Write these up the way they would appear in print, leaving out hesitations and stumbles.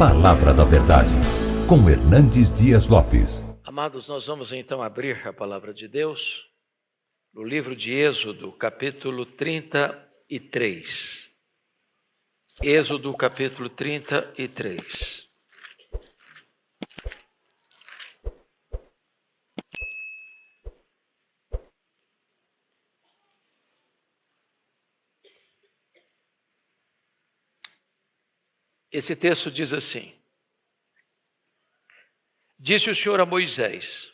Palavra da Verdade, com Hernandes Dias Lopes. Amados, nós vamos então abrir a palavra de Deus no livro de Êxodo, capítulo 33. Êxodo, capítulo 33. Esse texto diz assim: Disse o Senhor a Moisés: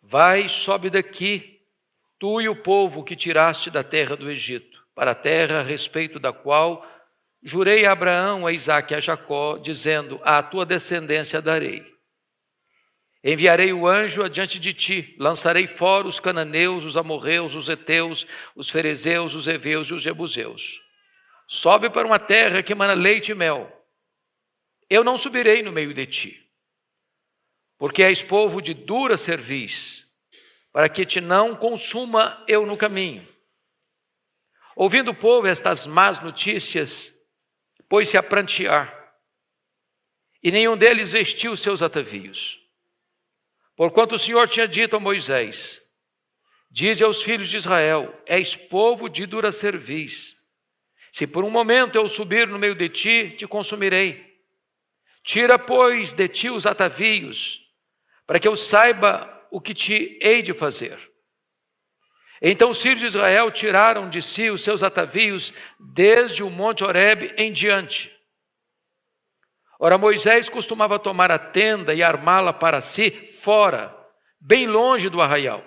Vai, sobe daqui, tu e o povo que tiraste da terra do Egito, para a terra a respeito da qual jurei a Abraão, a Isaque e a Jacó, dizendo: À tua descendência darei. Enviarei o anjo adiante de ti, lançarei fora os cananeus, os amorreus, os heteus, os ferezeus, os heveus e os jebuseus. Sobe para uma terra que emana leite e mel. Eu não subirei no meio de ti, porque és povo de dura cerviz, para que te não consuma eu no caminho. Ouvindo o povo estas más notícias, pôs-se a prantear, e nenhum deles vestiu os seus atavios. Porquanto o Senhor tinha dito a Moisés: Dize aos filhos de Israel: És povo de dura cerviz. Se por um momento eu subir no meio de ti, te consumirei. Tira, pois, de ti os atavios, para que eu saiba o que te hei de fazer. Então os filhos de Israel tiraram de si os seus atavios desde o monte Horebe em diante. Ora, Moisés costumava tomar a tenda e armá-la para si fora, bem longe do arraial.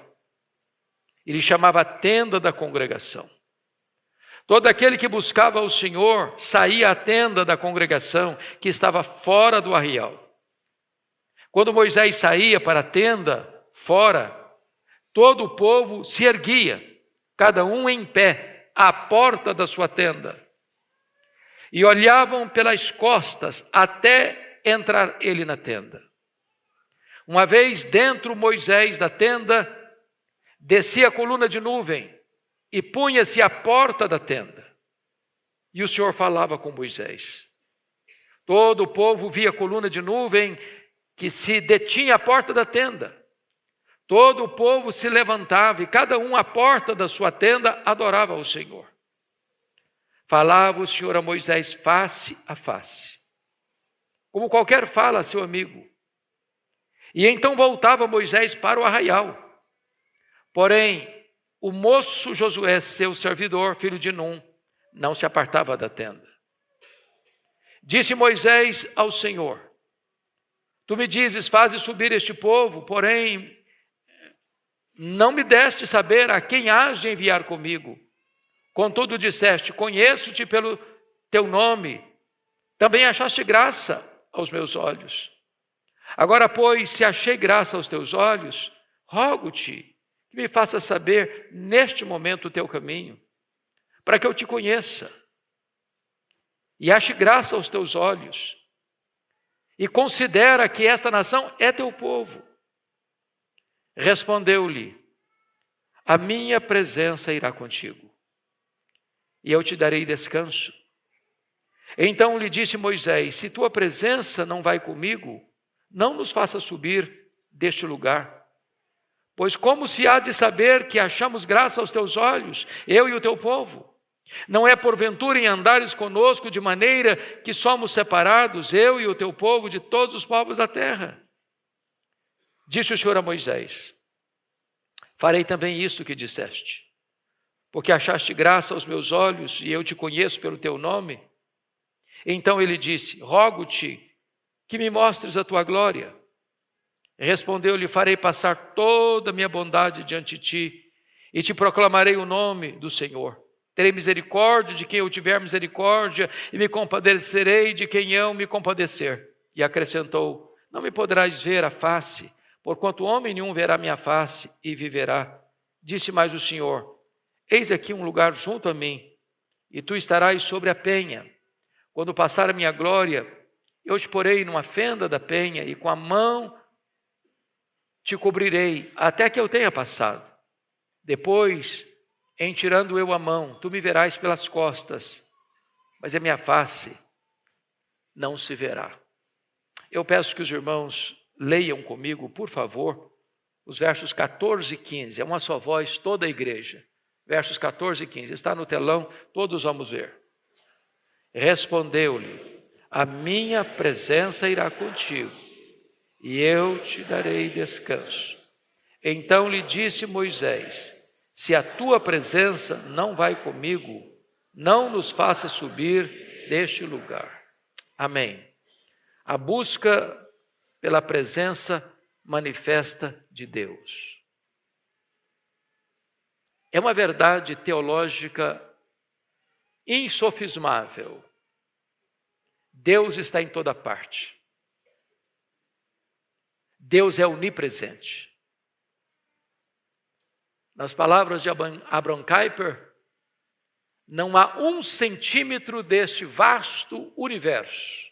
Ele chamava a tenda da congregação. Todo aquele que buscava o Senhor saía à tenda da congregação que estava fora do arraial. Quando Moisés saía para a tenda fora, todo o povo se erguia, cada um em pé, à porta da sua tenda, e olhavam pelas costas até entrar ele na tenda. Uma vez dentro Moisés da tenda, descia a coluna de nuvem e punha-se à porta da tenda. E o Senhor falava com Moisés. Todo o povo via a coluna de nuvem que se detinha à porta da tenda. Todo o povo se levantava e cada um à porta da sua tenda adorava ao Senhor. Falava o Senhor a Moisés face a face, como qualquer fala a seu amigo. E então voltava Moisés para o arraial. Porém, o moço Josué, seu servidor, filho de Num, não se apartava da tenda. Disse Moisés ao Senhor: Tu me dizes, fazes subir este povo, porém, não me deste saber a quem hás de enviar comigo. Contudo disseste: Conheço-te pelo teu nome, também achaste graça aos meus olhos. Agora, pois, se achei graça aos teus olhos, rogo-te que me faça saber neste momento o teu caminho, para que eu te conheça e ache graça aos teus olhos, e considera que esta nação é teu povo. Respondeu-lhe: A minha presença irá contigo, e eu te darei descanso. Então lhe disse Moisés: Se tua presença não vai comigo, não nos faça subir deste lugar. Pois como se há de saber que achamos graça aos teus olhos, eu e o teu povo? Não é porventura em andares conosco de maneira que somos separados, eu e o teu povo, de todos os povos da terra? Disse o Senhor a Moisés: Farei também isto que disseste, porque achaste graça aos meus olhos e eu te conheço pelo teu nome. Então ele disse: Rogo-te que me mostres a tua glória. Respondeu-lhe: Farei passar toda a minha bondade diante de ti, e te proclamarei o nome do Senhor. Terei misericórdia de quem eu tiver misericórdia, e me compadecerei de quem eu me compadecer. E acrescentou: Não me poderás ver a face, porquanto homem nenhum verá minha face e viverá. Disse mais o Senhor: Eis aqui um lugar junto a mim, e tu estarás sobre a penha. Quando passar a minha glória, eu te porei numa fenda da penha, e com a mão te cobrirei até que eu tenha passado. Depois, em tirando eu a mão, tu me verás pelas costas, mas a minha face não se verá. Eu peço que os irmãos leiam comigo, por favor, os versos 14 e 15. É uma só voz, toda a igreja. Versos 14 e 15. Está no telão, todos vamos ver. Respondeu-lhe: a minha presença irá contigo, e eu te darei descanso. Então lhe disse Moisés: se a tua presença não vai comigo, não nos faça subir deste lugar. Amém. A busca pela presença manifesta de Deus. É uma verdade teológica insofismável. Deus está em toda parte. Deus é onipresente. Nas palavras de Abraham Kuyper, não há 1 centímetro deste vasto universo,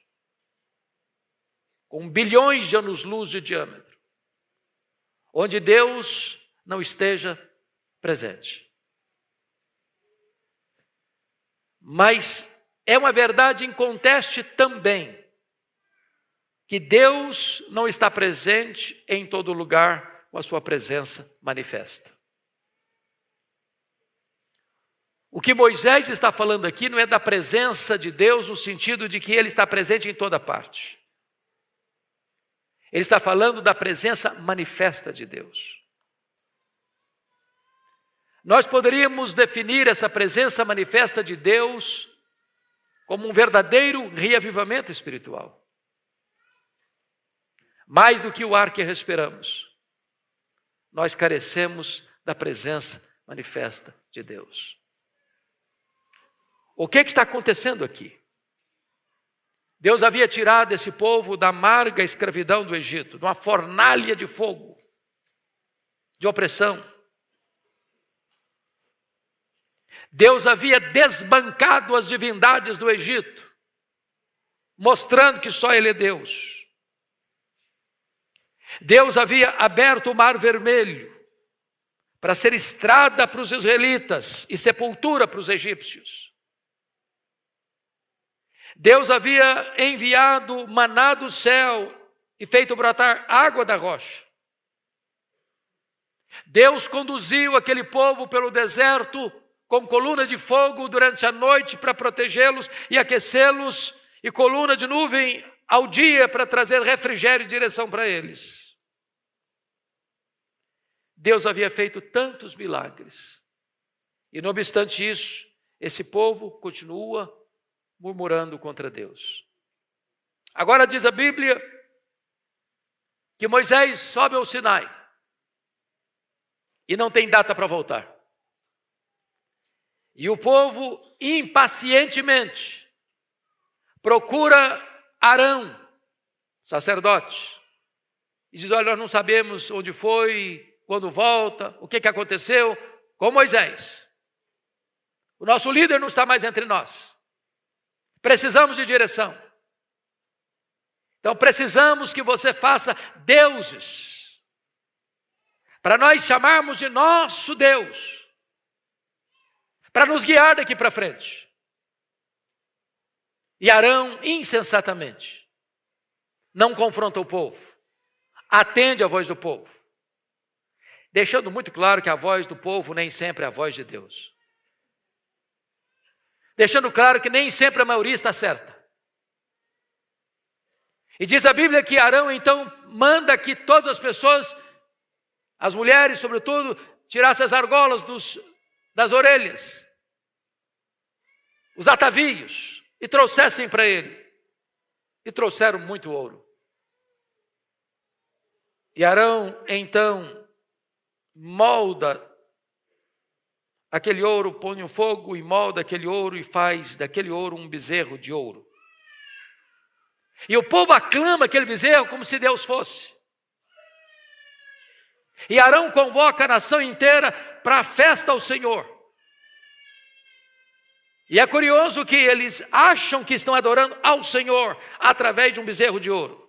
com bilhões de anos-luz de diâmetro, onde Deus não esteja presente. Mas é uma verdade inconteste também, que Deus não está presente em todo lugar com a sua presença manifesta. O que Moisés está falando aqui não é da presença de Deus no sentido de que Ele está presente em toda parte. Ele está falando da presença manifesta de Deus. Nós poderíamos definir essa presença manifesta de Deus como um verdadeiro reavivamento espiritual. Mais do que o ar que respiramos, nós carecemos da presença manifesta de Deus. O que está acontecendo aqui? Deus havia tirado esse povo da amarga escravidão do Egito, de uma fornalha de fogo, de opressão. Deus havia desbancado as divindades do Egito, mostrando que só Ele é Deus. Deus havia aberto o Mar Vermelho para ser estrada para os israelitas e sepultura para os egípcios. Deus havia enviado maná do céu e feito brotar água da rocha. Deus conduziu aquele povo pelo deserto com coluna de fogo durante a noite para protegê-los e aquecê-los, e coluna de nuvem ao dia para trazer refrigério e direção para eles. Deus havia feito tantos milagres, e não obstante isso, esse povo continua murmurando contra Deus. Agora diz a Bíblia que Moisés sobe ao Sinai e não tem data para voltar. E o povo impacientemente procura Arão, sacerdote, e diz: olha, nós não sabemos onde foi, quando volta, o que aconteceu com Moisés. O nosso líder não está mais entre nós. Precisamos de direção. Então precisamos que você faça deuses, para nós chamarmos de nosso Deus, para nos guiar daqui para frente. E Arão, insensatamente, não confronta o povo, atende a voz do povo, deixando muito claro que a voz do povo nem sempre é a voz de Deus. Deixando claro que nem sempre a maioria está certa. E diz a Bíblia que Arão então manda que todas as pessoas, as mulheres sobretudo, tirassem as argolas das orelhas, os atavios, e trouxessem para ele. E trouxeram muito ouro. E Arão então molda aquele ouro, põe no fogo e molda aquele ouro e faz daquele ouro um bezerro de ouro. E o povo aclama aquele bezerro como se Deus fosse. E Arão convoca a nação inteira para a festa ao Senhor. E é curioso que eles acham que estão adorando ao Senhor através de um bezerro de ouro.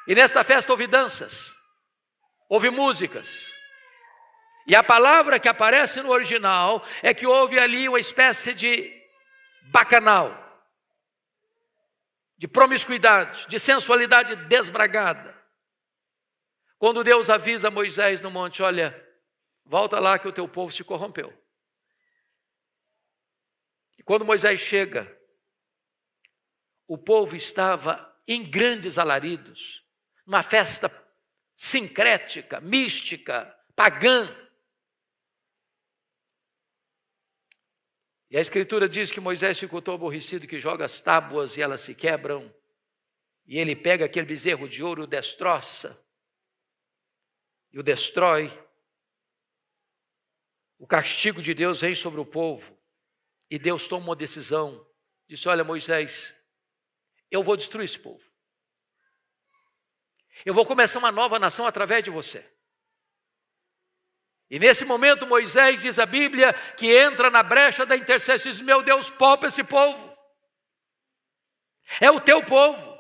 E nesta festa houve danças, houve músicas. E a palavra que aparece no original é que houve ali uma espécie de bacanal, de promiscuidade, de sensualidade desbragada. Quando Deus avisa Moisés no monte, olha, volta lá que o teu povo se corrompeu. E quando Moisés chega, o povo estava em grandes alaridos, numa festa sincrética, mística, pagã. E a Escritura diz que Moisés ficou tão aborrecido que joga as tábuas e elas se quebram. E ele pega aquele bezerro de ouro, o destroça e o destrói. O castigo de Deus vem sobre o povo. E Deus toma uma decisão. Disse, olha Moisés, eu vou destruir esse povo. Eu vou começar uma nova nação através de você. E nesse momento Moisés, diz a Bíblia, que entra na brecha da intercessão e diz, meu Deus, poupa esse povo. É o teu povo.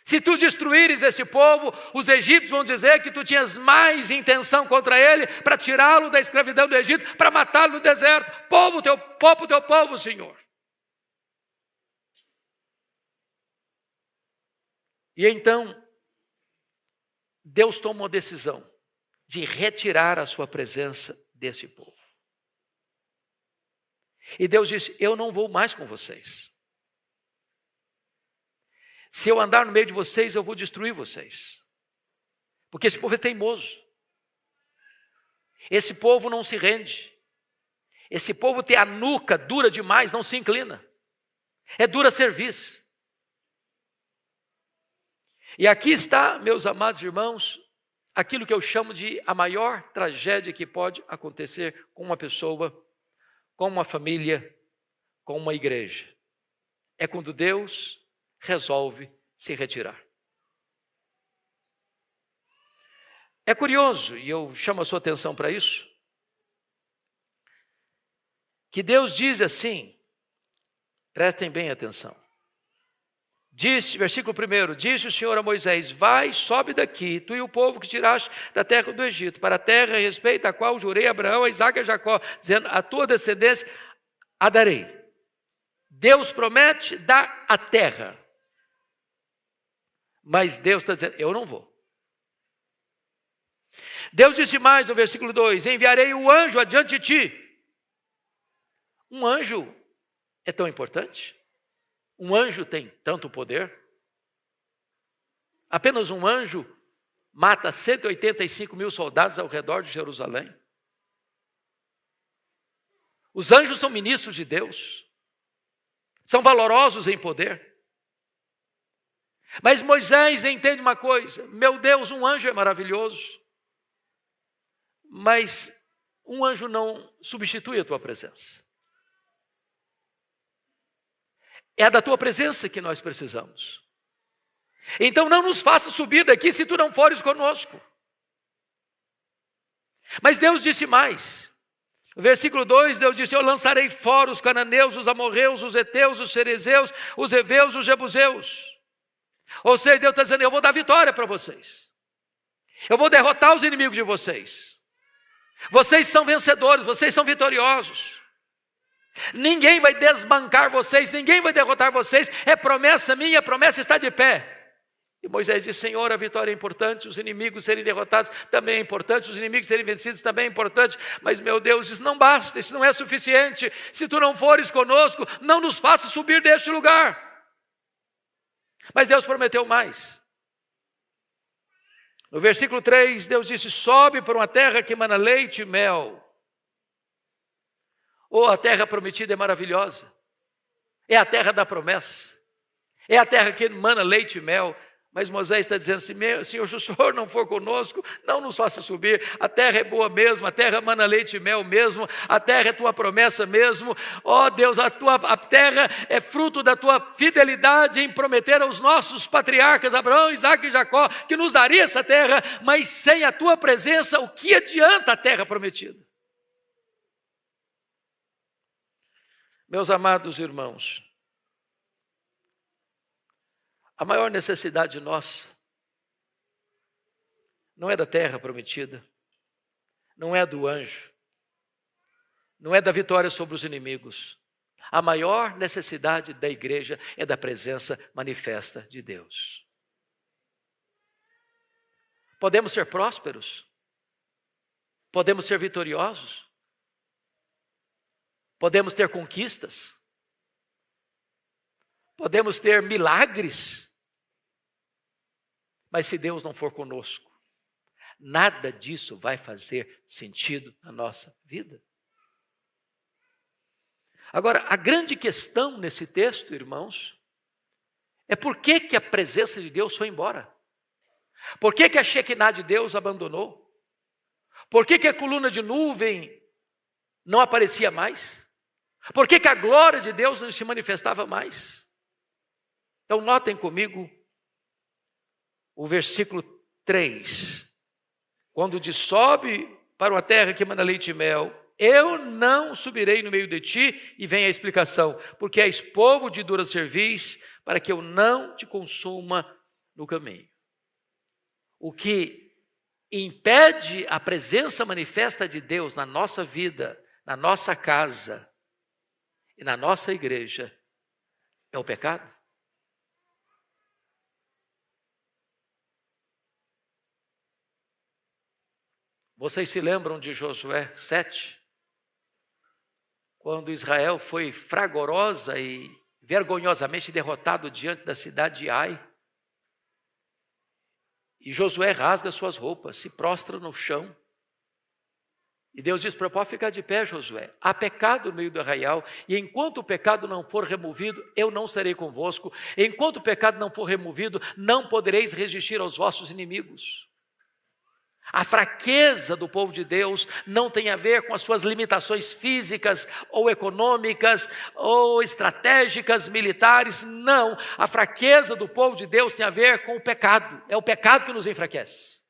Se tu destruíres esse povo, os egípcios vão dizer que tu tinhas mais intenção contra ele para tirá-lo da escravidão do Egito, para matá-lo no deserto. Poupa o teu povo, Senhor. E então, Deus toma uma decisão de retirar a sua presença desse povo. E Deus disse, eu não vou mais com vocês. Se eu andar no meio de vocês, eu vou destruir vocês. Porque esse povo é teimoso. Esse povo não se rende. Esse povo tem a nuca dura demais, não se inclina. É dura serviço. E aqui está, meus amados irmãos, aquilo que eu chamo de a maior tragédia que pode acontecer com uma pessoa, com uma família, com uma igreja. É quando Deus resolve se retirar. É curioso, e eu chamo a sua atenção para isso, que Deus diz assim, prestem bem atenção. Disse, versículo 1, disse o Senhor a Moisés, vai, sobe daqui, tu e o povo que tiraste da terra do Egito, para a terra a respeito da qual jurei a Abraão, a Isaque e a Jacó, dizendo, a tua descendência a darei. Deus promete dar a terra. Mas Deus está dizendo, eu não vou. Deus disse mais no versículo 2, enviarei o anjo adiante de ti. Um anjo é tão importante? Um anjo tem tanto poder? Apenas um anjo mata 185 mil soldados ao redor de Jerusalém. Os anjos são ministros de Deus. São valorosos em poder. Mas Moisés entende uma coisa. Meu Deus, um anjo é maravilhoso. Mas um anjo não substitui a tua presença. É da tua presença que nós precisamos. Então não nos faça subir daqui se tu não fores conosco. Mas Deus disse mais. No versículo 2, Deus disse, eu lançarei fora os cananeus, os amorreus, os heteus, os ferezeus, os heveus, os jebuseus. Ou seja, Deus está dizendo, eu vou dar vitória para vocês. Eu vou derrotar os inimigos de vocês. Vocês são vencedores, vocês são vitoriosos. Ninguém vai desbancar vocês, ninguém vai derrotar vocês, é promessa minha, a promessa está de pé. E Moisés disse, Senhor, a vitória é importante, os inimigos serem derrotados também é importante, os inimigos serem vencidos também é importante, mas meu Deus, isso não basta, isso não é suficiente, se tu não fores conosco, não nos faça subir deste lugar. Mas Deus prometeu mais. No versículo 3, Deus disse, sobe para uma terra que emana leite e mel. A terra prometida é maravilhosa, é a terra da promessa, é a terra que emana leite e mel, mas Moisés está dizendo assim, Senhor, se o Senhor não for conosco, não nos faça subir, a terra é boa mesmo, a terra emana leite e mel mesmo, a terra é tua promessa mesmo, Deus, a terra é fruto da tua fidelidade em prometer aos nossos patriarcas, Abraão, Isaque e Jacó, que nos daria essa terra, mas sem a tua presença, o que adianta a terra prometida? Meus amados irmãos, a maior necessidade nossa não é da terra prometida, não é do anjo, não é da vitória sobre os inimigos. A maior necessidade da igreja é da presença manifesta de Deus. Podemos ser prósperos? Podemos ser vitoriosos? Podemos ter conquistas? Podemos ter milagres? Mas se Deus não for conosco, nada disso vai fazer sentido na nossa vida. Agora, a grande questão nesse texto, irmãos, é por que a presença de Deus foi embora? Por que a Shekinah de Deus abandonou? Por que a coluna de nuvem não aparecia mais? Por que a glória de Deus não se manifestava mais? Então, notem comigo o versículo 3. Quando diz, sobe para uma terra que emana leite e mel, eu não subirei no meio de ti, e vem a explicação, porque és povo de dura cerviz, para que eu não te consuma no caminho. O que impede a presença manifesta de Deus na nossa vida, na nossa casa e na nossa igreja é o pecado. Vocês se lembram de Josué 7? Quando Israel foi fragorosa e vergonhosamente derrotado diante da cidade de Ai. E Josué rasga suas roupas, se prostra no chão. E Deus diz para o povo, ficar de pé, Josué. Há pecado no meio do arraial, e enquanto o pecado não for removido, eu não serei convosco. Enquanto o pecado não for removido, não podereis resistir aos vossos inimigos. A fraqueza do povo de Deus não tem a ver com as suas limitações físicas, ou econômicas, ou estratégicas, militares. Não, a fraqueza do povo de Deus tem a ver com o pecado. É o pecado que nos enfraquece.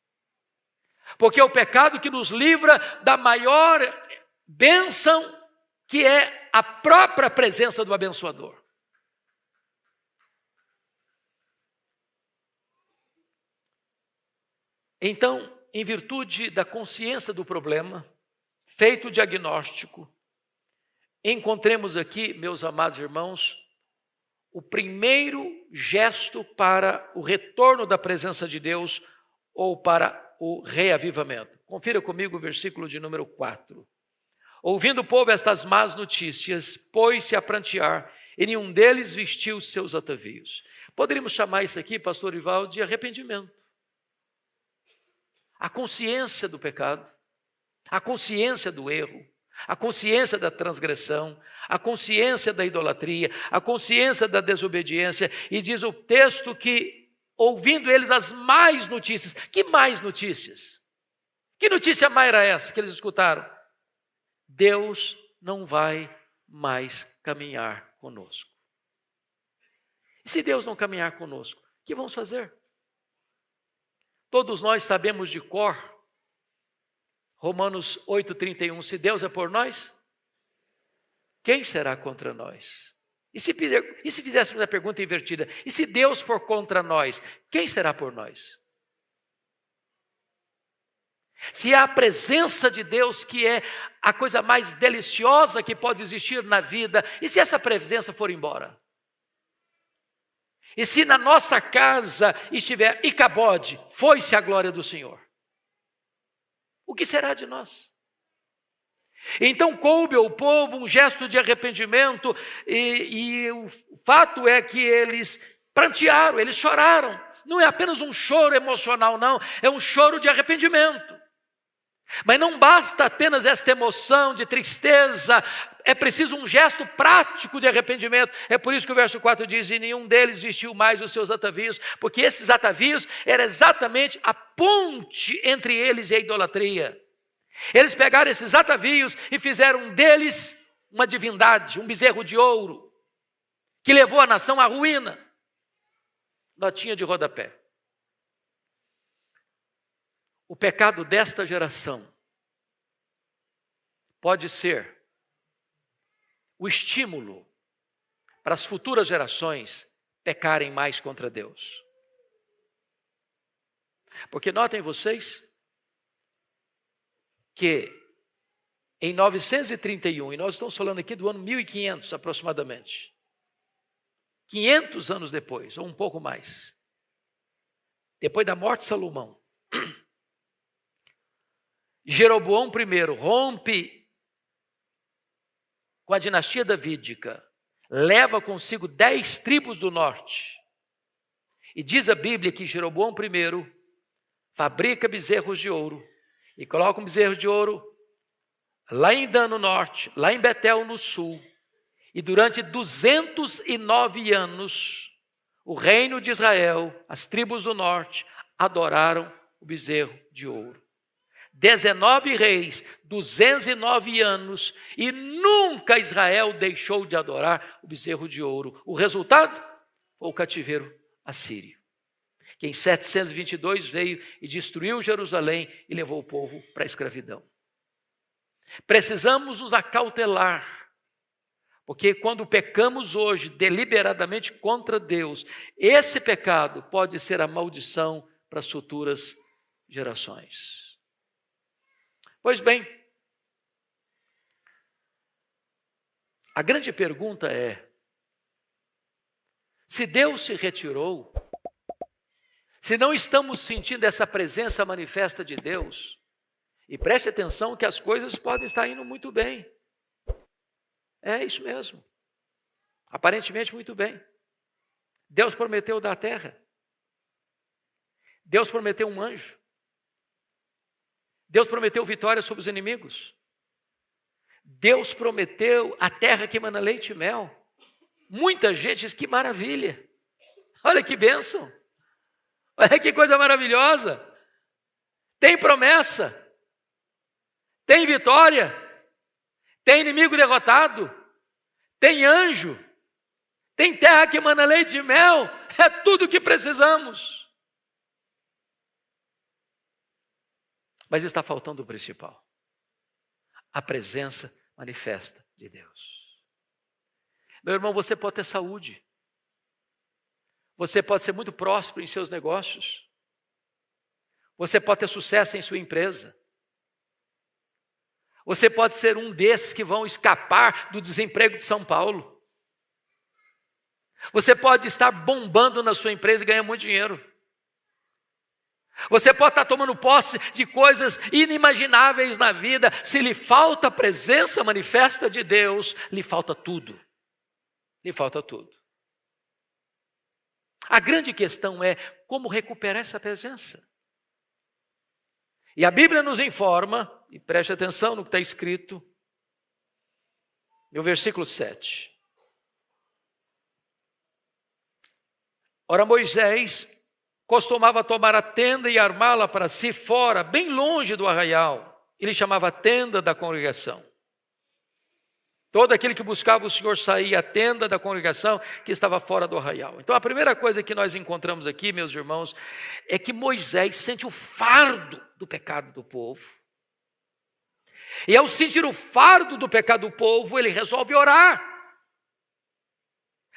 Porque é o pecado que nos livra da maior bênção, que é a própria presença do abençoador. Então, em virtude da consciência do problema, feito o diagnóstico, encontremos aqui, meus amados irmãos, o primeiro gesto para o retorno da presença de Deus ou para o reavivamento. Confira comigo o versículo de número 4. Ouvindo o povo estas más notícias, pôs-se a prantear, e nenhum deles vestiu seus atavios. Poderíamos chamar isso aqui, pastor Ivaldo, de arrependimento. A consciência do pecado, a consciência do erro, a consciência da transgressão, a consciência da idolatria, a consciência da desobediência. E diz o texto que, ouvindo eles as más notícias. Que mais notícias? Que notícia má era essa que eles escutaram? Deus não vai mais caminhar conosco. E se Deus não caminhar conosco, o que vamos fazer? Todos nós sabemos de cor, Romanos 8,31, se Deus é por nós, quem será contra nós? E se fizéssemos a pergunta invertida, e se Deus for contra nós, quem será por nós? Se há a presença de Deus, que é a coisa mais deliciosa que pode existir na vida, e se essa presença for embora? E se na nossa casa estiver Icabode, foi-se a glória do Senhor, o que será de nós? Então coube ao povo um gesto de arrependimento, e o fato é que eles prantearam, eles choraram. Não é apenas um choro emocional, não, é um choro de arrependimento. Mas não basta apenas esta emoção de tristeza, é preciso um gesto prático de arrependimento. É por isso que o verso 4 diz, e nenhum deles vestiu mais os seus atavios, porque esses atavios eram exatamente a ponte entre eles e a idolatria. Eles pegaram esses atavios e fizeram deles uma divindade, um bezerro de ouro, que levou a nação à ruína. Notinha de rodapé. O pecado desta geração pode ser o estímulo para as futuras gerações pecarem mais contra Deus. Porque notem vocês que em 931, e nós estamos falando aqui do ano 1500 aproximadamente, 500 anos depois, ou um pouco mais, depois da morte de Salomão, Jeroboão I rompe com a dinastia davídica, leva consigo 10 tribos do norte, e diz a Bíblia que Jeroboão I fabrica bezerros de ouro, e coloca um bezerro de ouro lá em Dan no norte, lá em Betel no sul, e durante 209 anos, o reino de Israel, as tribos do norte, adoraram o bezerro de ouro. 19 reis, 209 anos, e nunca Israel deixou de adorar o bezerro de ouro. O resultado foi o cativeiro assírio, que em 722 veio e destruiu Jerusalém e levou o povo para a escravidão. Precisamos nos acautelar, porque quando pecamos hoje deliberadamente contra Deus, esse pecado pode ser a maldição para as futuras gerações. Pois bem, a grande pergunta é: se Deus se retirou, se não estamos sentindo essa presença manifesta de Deus, e preste atenção que as coisas podem estar indo muito bem. É isso mesmo. Aparentemente muito bem. Deus prometeu dar a terra. Deus prometeu um anjo. Deus prometeu vitória sobre os inimigos. Deus prometeu a terra que emana leite e mel. Muita gente diz: que maravilha. Olha que bênção. Olha que coisa maravilhosa. Tem promessa. Tem vitória, tem inimigo derrotado, tem anjo, tem terra que emana leite e mel, é tudo o que precisamos. Mas está faltando o principal: a presença manifesta de Deus. Meu irmão, você pode ter saúde, você pode ser muito próspero em seus negócios, você pode ter sucesso em sua empresa, você pode ser um desses que vão escapar do desemprego de São Paulo. Você pode estar bombando na sua empresa e ganhar muito dinheiro. Você pode estar tomando posse de coisas inimagináveis na vida. Se lhe falta a presença manifesta de Deus, lhe falta tudo. Lhe falta tudo. A grande questão é como recuperar essa presença. E a Bíblia nos informa, e preste atenção no que está escrito, no versículo 7. Ora, Moisés costumava tomar a tenda e armá-la para si fora, bem longe do arraial. Ele chamava a tenda da congregação. Todo aquele que buscava o Senhor saía à tenda da congregação que estava fora do arraial. Então a primeira coisa que nós encontramos aqui, meus irmãos, é que Moisés sente o fardo do pecado do povo. E ao sentir o fardo do pecado do povo, ele resolve orar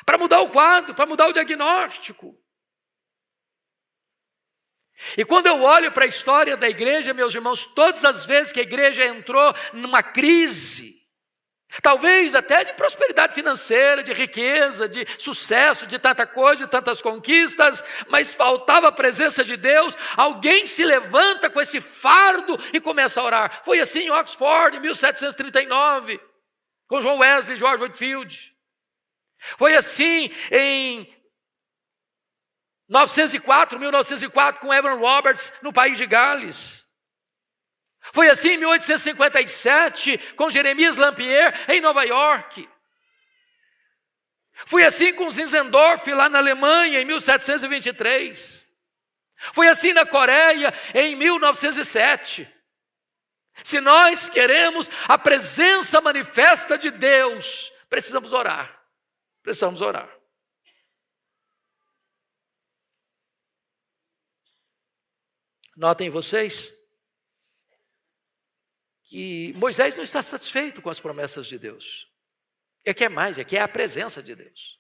para mudar o quadro, para mudar o diagnóstico. E quando eu olho para a história da igreja, meus irmãos, todas as vezes que a igreja entrou numa crise, talvez até de prosperidade financeira, de riqueza, de sucesso, de tanta coisa, de tantas conquistas, mas faltava a presença de Deus, alguém se levanta com esse fardo e começa a orar. Foi assim em Oxford, em 1739, com John Wesley e George Whitefield. Foi assim em 1904, com Evan Roberts, no país de Gales. Foi assim em 1857, com Jeremias Lampier, em Nova York. Foi assim com Zinzendorf, lá na Alemanha, em 1723. Foi assim na Coreia, em 1907. Se nós queremos a presença manifesta de Deus, precisamos orar. Precisamos orar. Notem vocês que Moisés não está satisfeito com as promessas de Deus. Ele quer mais, ele quer a presença de Deus.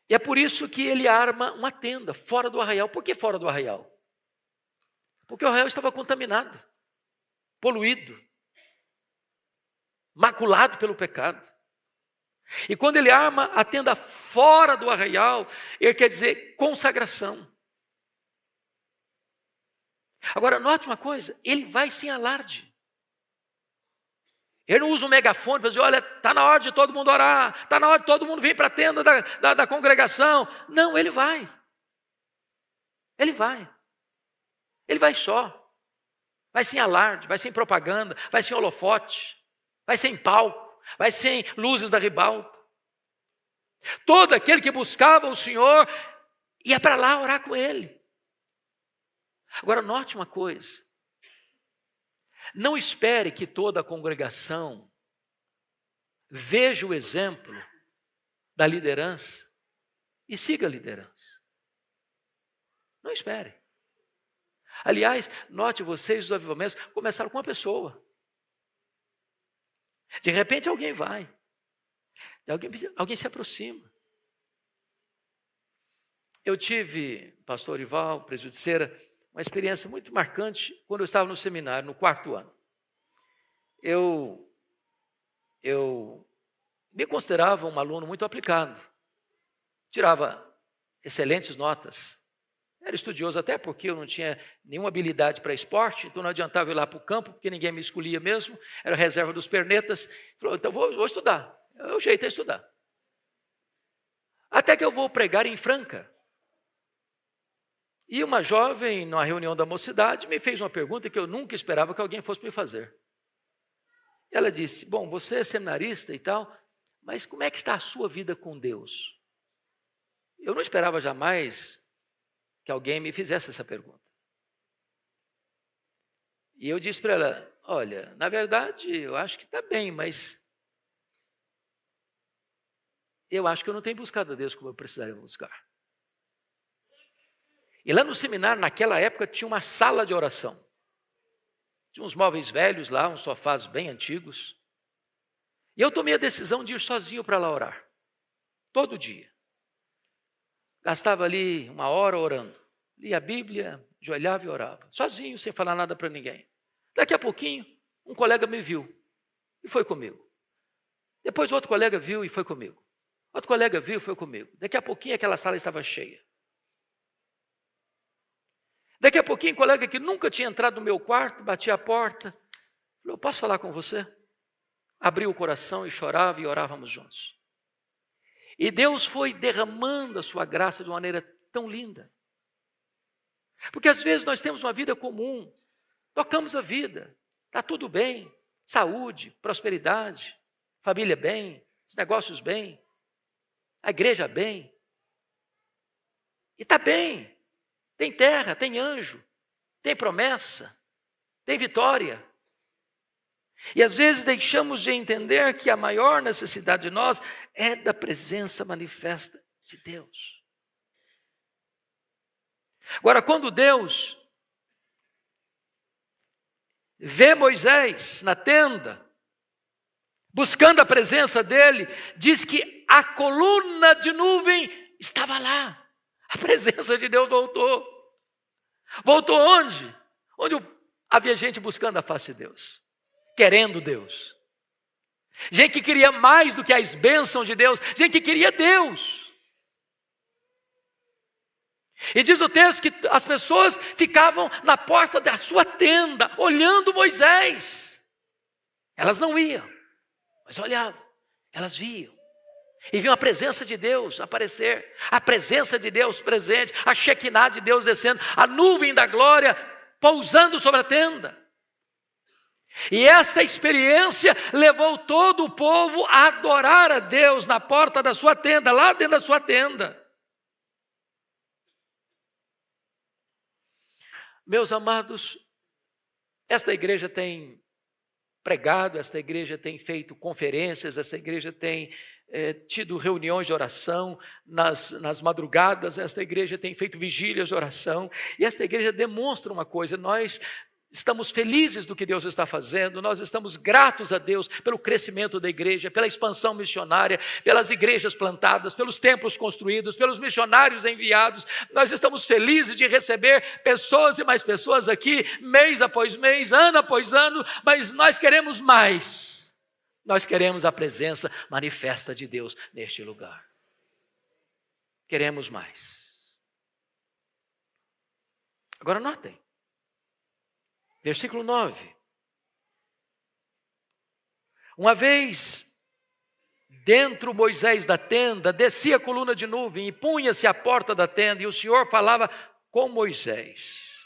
E é por isso que ele arma uma tenda fora do arraial. Por que fora do arraial? Porque o arraial estava contaminado. poluído, maculado pelo pecado. E quando ele arma a tenda fora do arraial, ele quer dizer consagração. Agora, note uma coisa, ele vai sem alarde. Ele não usa um megafone para dizer, olha, está na hora de todo mundo orar, está na hora de todo mundo vir para a tenda da congregação. Não, ele vai. Ele vai. Ele vai só. Vai sem alarde, vai sem propaganda, vai sem holofote, vai sem palco, vai sem luzes da ribalta. Todo aquele que buscava o Senhor ia para lá orar com ele. Agora, note uma coisa. Não espere que toda a congregação veja o exemplo da liderança e siga a liderança. Não espere. Aliás, note vocês, os avivamentos começaram com uma pessoa. De repente alguém vai. Alguém se aproxima. Eu tive, pastor Ival, presbítero de Cera, uma experiência muito marcante quando eu estava no seminário, no 4º ano. Eu me considerava um aluno muito aplicado. Tirava excelentes notas. Era estudioso até porque eu não tinha nenhuma habilidade para esporte, então não adiantava ir lá para o campo, porque ninguém me escolhia mesmo, era reserva dos pernetas. Falou, então vou estudar, o jeito é estudar. Até que eu vou pregar em Franca. E uma jovem, numa reunião da mocidade, me fez uma pergunta que eu nunca esperava que alguém fosse me fazer. Ela disse, bom, você é seminarista e tal, mas como é que está a sua vida com Deus? Eu não esperava jamais que alguém me fizesse essa pergunta. E eu disse para ela, olha, na verdade, eu acho que está bem, mas eu acho que eu não tenho buscado a Deus como eu precisaria buscar. E lá no seminário, naquela época, tinha uma sala de oração. Tinha uns móveis velhos lá, uns sofás bem antigos. E eu tomei a decisão de ir sozinho para lá orar. Todo dia. Gastava ali 1 hora orando. Lia a Bíblia, ajoelhava e orava. Sozinho, sem falar nada para ninguém. Daqui a pouquinho, um colega me viu e foi comigo. Depois outro colega viu e foi comigo. Outro colega viu e foi comigo. Daqui a pouquinho aquela sala estava cheia. Daqui a pouquinho, um colega que nunca tinha entrado no meu quarto, batia a porta, falou, posso falar com você? Abriu o coração e chorava e orávamos juntos. E Deus foi derramando a sua graça de uma maneira tão linda. Porque às vezes nós temos uma vida comum, tocamos a vida, está tudo bem, saúde, prosperidade, família bem, os negócios bem, a igreja bem. E está bem. Tem terra, tem anjo, tem promessa, tem vitória. E às vezes deixamos de entender que a maior necessidade de nós é da presença manifesta de Deus. Agora, quando Deus vê Moisés na tenda, buscando a presença dele, diz que a coluna de nuvem estava lá. A presença de Deus voltou. Voltou onde? Onde havia gente buscando a face de Deus, querendo Deus. Gente que queria mais do que as bênçãos de Deus, gente que queria Deus. E diz o texto que as pessoas ficavam na porta da sua tenda, olhando Moisés. Elas não iam, mas olhavam, elas viam. E viam a presença de Deus aparecer, a presença de Deus presente, a Shekinah de Deus descendo, a nuvem da glória pousando sobre a tenda. E essa experiência levou todo o povo a adorar a Deus na porta da sua tenda, lá dentro da sua tenda. Meus amados, esta igreja tem pregado, esta igreja tem feito conferências, esta igreja tem tido reuniões de oração nas madrugadas, esta igreja tem feito vigílias de oração, e esta igreja demonstra uma coisa, nós estamos felizes do que Deus está fazendo, nós estamos gratos a Deus pelo crescimento da igreja, pela expansão missionária, pelas igrejas plantadas, pelos templos construídos, pelos missionários enviados. Nós estamos felizes de receber pessoas e mais pessoas aqui, mês após mês, ano após ano, mas nós queremos mais. Nós queremos a presença manifesta de Deus neste lugar. Queremos mais. Agora notem. Versículo 9. Uma vez dentro Moisés da tenda, descia a coluna de nuvem e punha-se à porta da tenda, e o Senhor falava com Moisés.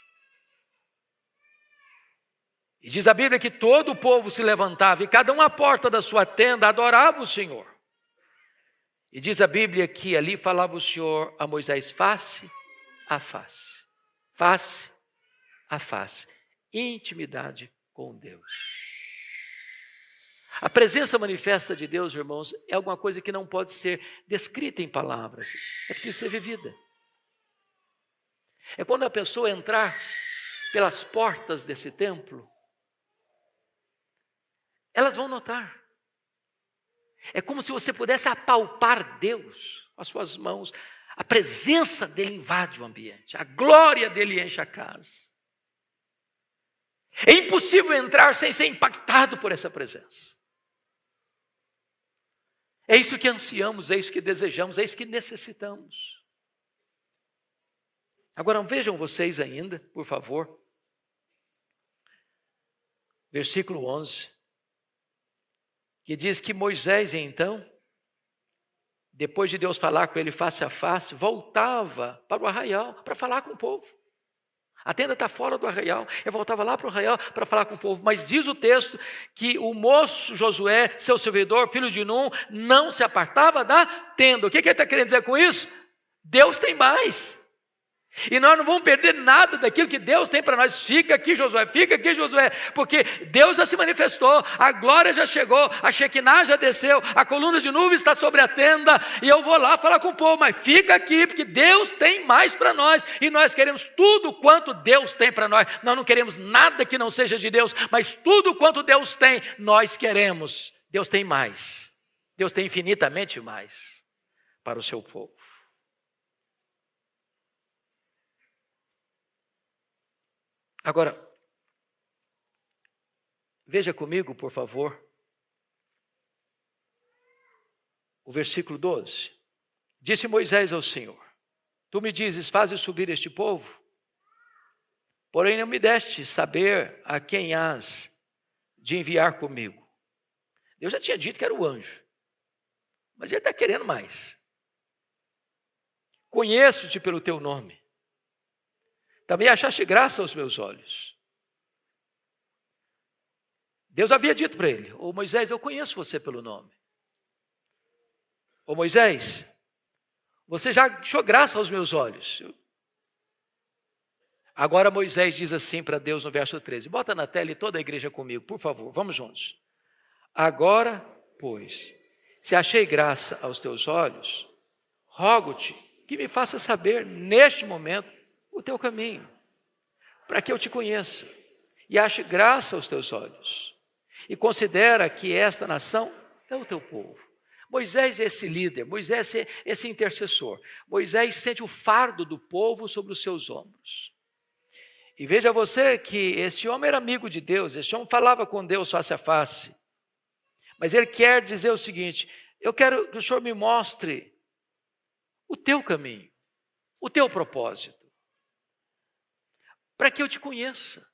E diz a Bíblia que todo o povo se levantava, e cada um à porta da sua tenda adorava o Senhor. E diz a Bíblia que ali falava o Senhor a Moisés face a face. Face a face. Intimidade com Deus. A presença manifesta de Deus, irmãos, é alguma coisa que não pode ser descrita em palavras. É preciso ser vivida. É quando a pessoa entrar pelas portas desse templo, elas vão notar. É como se você pudesse apalpar Deus com as suas mãos. A presença dele invade o ambiente. A glória dele enche a casa. É impossível entrar sem ser impactado por essa presença. É isso que ansiamos, é isso que desejamos, é isso que necessitamos. Agora vejam vocês ainda, por favor. Versículo 11. Que diz que Moisés, então, depois de Deus falar com ele face a face, voltava para o arraial para falar com o povo. A tenda está fora do arraial. Ele voltava lá para o arraial para falar com o povo. Mas diz o texto que o moço Josué, seu servidor, filho de Num, não se apartava da tenda. O que ele está querendo dizer com isso? Deus tem mais. E nós não vamos perder nada daquilo que Deus tem para nós. Fica aqui, Josué, porque Deus já se manifestou, a glória já chegou, a Shekinah já desceu, a coluna de nuvem está sobre a tenda, e eu vou lá falar com o povo, mas fica aqui, porque Deus tem mais para nós, e nós queremos tudo quanto Deus tem para nós. Nós não queremos nada que não seja de Deus, mas tudo quanto Deus tem, nós queremos. Deus tem mais, Deus tem infinitamente mais para o seu povo. Agora, veja comigo, por favor, o versículo 12. Disse Moisés ao Senhor: Tu me dizes, faze subir este povo, porém não me deste saber a quem hás de enviar comigo. Deus já tinha dito que era o anjo, mas ele está querendo mais. Conheço-te pelo teu nome. Também achaste graça aos meus olhos. Deus havia dito para ele: Ô Moisés, eu conheço você pelo nome. Ô Moisés, você já achou graça aos meus olhos. Agora Moisés diz assim para Deus no verso 13. Bota na tela e toda a igreja comigo, por favor, vamos juntos. Agora, pois, se achei graça aos teus olhos, rogo-te que me faça saber neste momento o teu caminho, para que eu te conheça e ache graça aos teus olhos, e considera que esta nação é o teu povo. Moisés é esse líder, Moisés é esse intercessor. Moisés sente o fardo do povo sobre os seus ombros. E veja você que esse homem era amigo de Deus, esse homem falava com Deus face a face, mas ele quer dizer o seguinte: eu quero que o Senhor me mostre o teu caminho, o teu propósito, para que eu te conheça.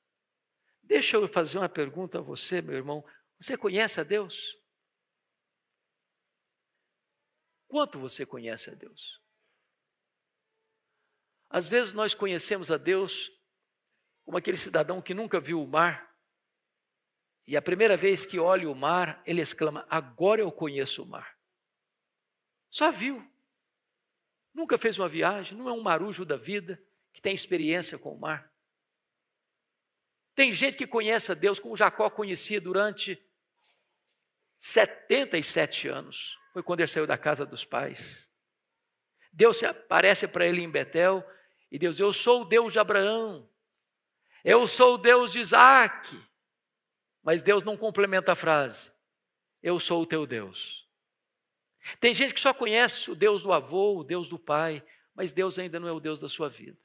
Deixa eu fazer uma pergunta a você, meu irmão. Você conhece a Deus? Quanto você conhece a Deus? Às vezes nós conhecemos a Deus como aquele cidadão que nunca viu o mar, e a primeira vez que olha o mar, ele exclama: agora eu conheço o mar. Só viu. Nunca fez uma viagem, não é um marujo da vida que tem experiência com o mar. Tem gente que conhece a Deus como Jacó conhecia durante 77 anos. Foi quando ele saiu da casa dos pais. Deus aparece para ele em Betel e Deus diz: eu sou o Deus de Abraão. Eu sou o Deus de Isaac. Mas Deus não complementa a frase. Eu sou o teu Deus. Tem gente que só conhece o Deus do avô, o Deus do pai, mas Deus ainda não é o Deus da sua vida.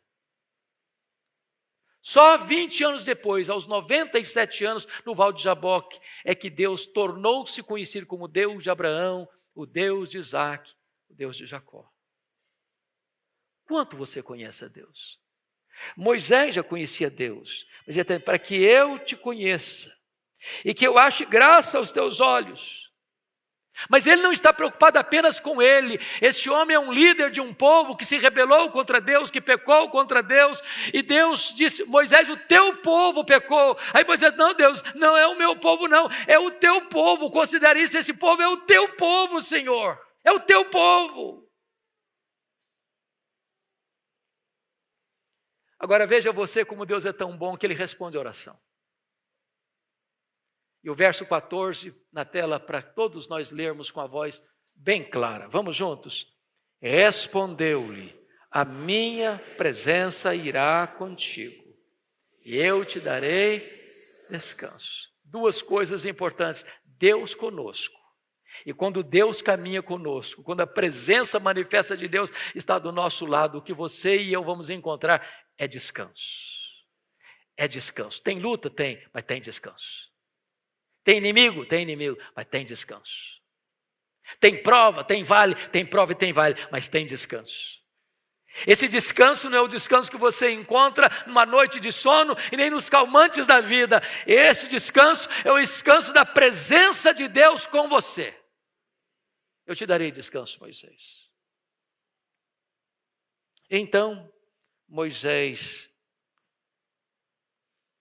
Só 20 anos depois, aos 97 anos, no Val de Jaboque, é que Deus tornou-se conhecido como Deus de Abraão, o Deus de Isaac, o Deus de Jacó. Quanto você conhece a Deus? Moisés já conhecia Deus, mas ele está dizendo, para que eu te conheça e que eu ache graça aos teus olhos. Mas ele não está preocupado apenas com ele. Esse homem é um líder de um povo que se rebelou contra Deus, que pecou contra Deus. E Deus disse, Moisés, o teu povo pecou. Aí Moisés, não Deus, não é o meu povo não, é o teu povo. Considere isso, esse povo é o teu povo, Senhor. É o teu povo. Agora veja você como Deus é tão bom que ele responde a oração. E o verso 14 na tela para todos nós lermos com a voz bem clara. Vamos juntos? Respondeu-lhe, a minha presença irá contigo e eu te darei descanso. Duas coisas importantes, Deus conosco. E quando Deus caminha conosco, quando a presença manifesta de Deus está do nosso lado, o que você e eu vamos encontrar é descanso. É descanso. Tem luta? Tem, mas tem descanso. Tem inimigo? Tem inimigo, mas tem descanso. Tem prova? Tem vale? Tem prova e tem vale, mas tem descanso. Esse descanso não é o descanso que você encontra numa noite de sono e nem nos calmantes da vida. Esse descanso é o descanso da presença de Deus com você. Eu te darei descanso, Moisés. Então, Moisés,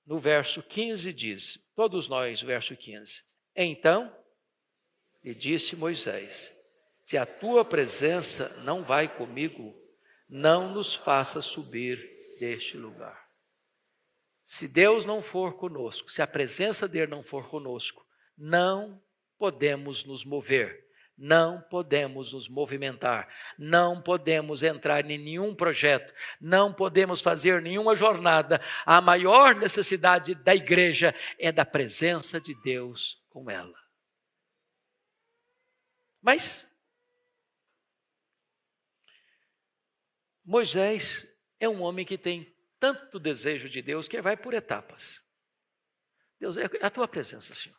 no verso 15 diz, todos nós, o verso 15. Então, lhe disse Moisés, se a tua presença não vai comigo, não nos faça subir deste lugar. Se Deus não for conosco, se a presença dele não for conosco, não podemos nos mover, não podemos nos movimentar, não podemos entrar em nenhum projeto, não podemos fazer nenhuma jornada. A maior necessidade da igreja é da presença de Deus com ela. Mas Moisés é um homem que tem tanto desejo de Deus que vai por etapas. Deus, é a tua presença, Senhor.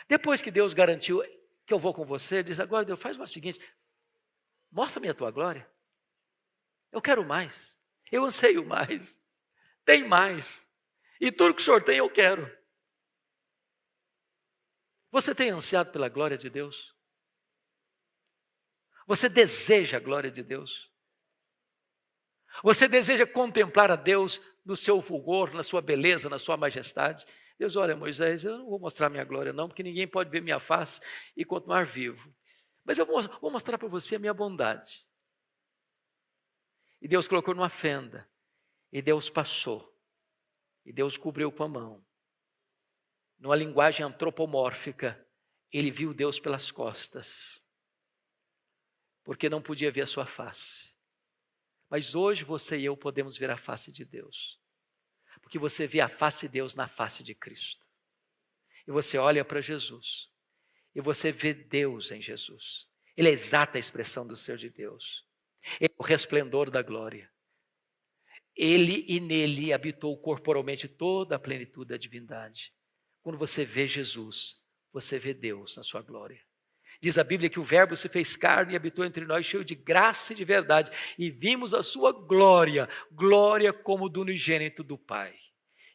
Depois que Deus garantiu que eu vou com você, ele diz, agora Deus, faz o seguinte, mostra-me a tua glória. Eu quero mais, eu anseio mais, tem mais. E tudo que o Senhor tem, eu quero. Você tem ansiado pela glória de Deus? Você deseja a glória de Deus? Você deseja contemplar a Deus no seu fulgor, na sua beleza, na sua majestade? Deus, olha, Moisés, eu não vou mostrar minha glória não, porque ninguém pode ver minha face e continuar vivo. Mas eu vou mostrar para você a minha bondade. E Deus colocou numa fenda, e Deus passou, e Deus cobriu com a mão. Numa linguagem antropomórfica, ele viu Deus pelas costas, porque não podia ver a sua face. Mas hoje você e eu podemos ver a face de Deus. Porque você vê a face de Deus na face de Cristo. E você olha para Jesus. E você vê Deus em Jesus. Ele é a exata expressão do ser de Deus. Ele é o resplendor da glória. Ele e nele habitou corporalmente toda a plenitude da divindade. Quando você vê Jesus, você vê Deus na sua glória. Diz a Bíblia que o Verbo se fez carne e habitou entre nós, cheio de graça e de verdade, e vimos a sua glória, glória como do unigênito do Pai.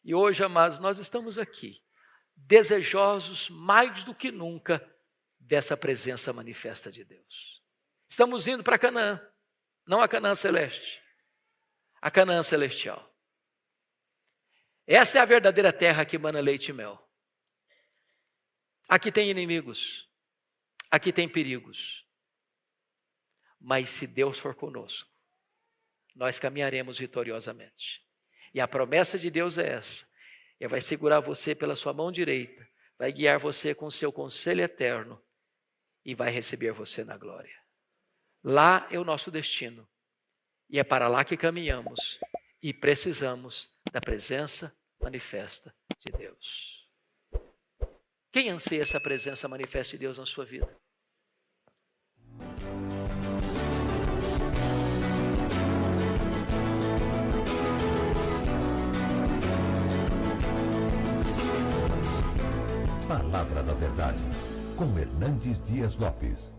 E hoje, amados, nós estamos aqui, desejosos mais do que nunca dessa presença manifesta de Deus. Estamos indo para Canaã, não a Canaã celeste, a Canaã celestial. Essa é a verdadeira terra que emana leite e mel. Aqui tem inimigos. Aqui tem perigos, mas se Deus for conosco, nós caminharemos vitoriosamente. E a promessa de Deus é essa, Ele vai segurar você pela sua mão direita, vai guiar você com o seu conselho eterno e vai receber você na glória. Lá é o nosso destino e é para lá que caminhamos e precisamos da presença manifesta de Deus. Quem anseia essa presença manifesta de Deus na sua vida? Palavra da Verdade, com Hernandes Dias Lopes.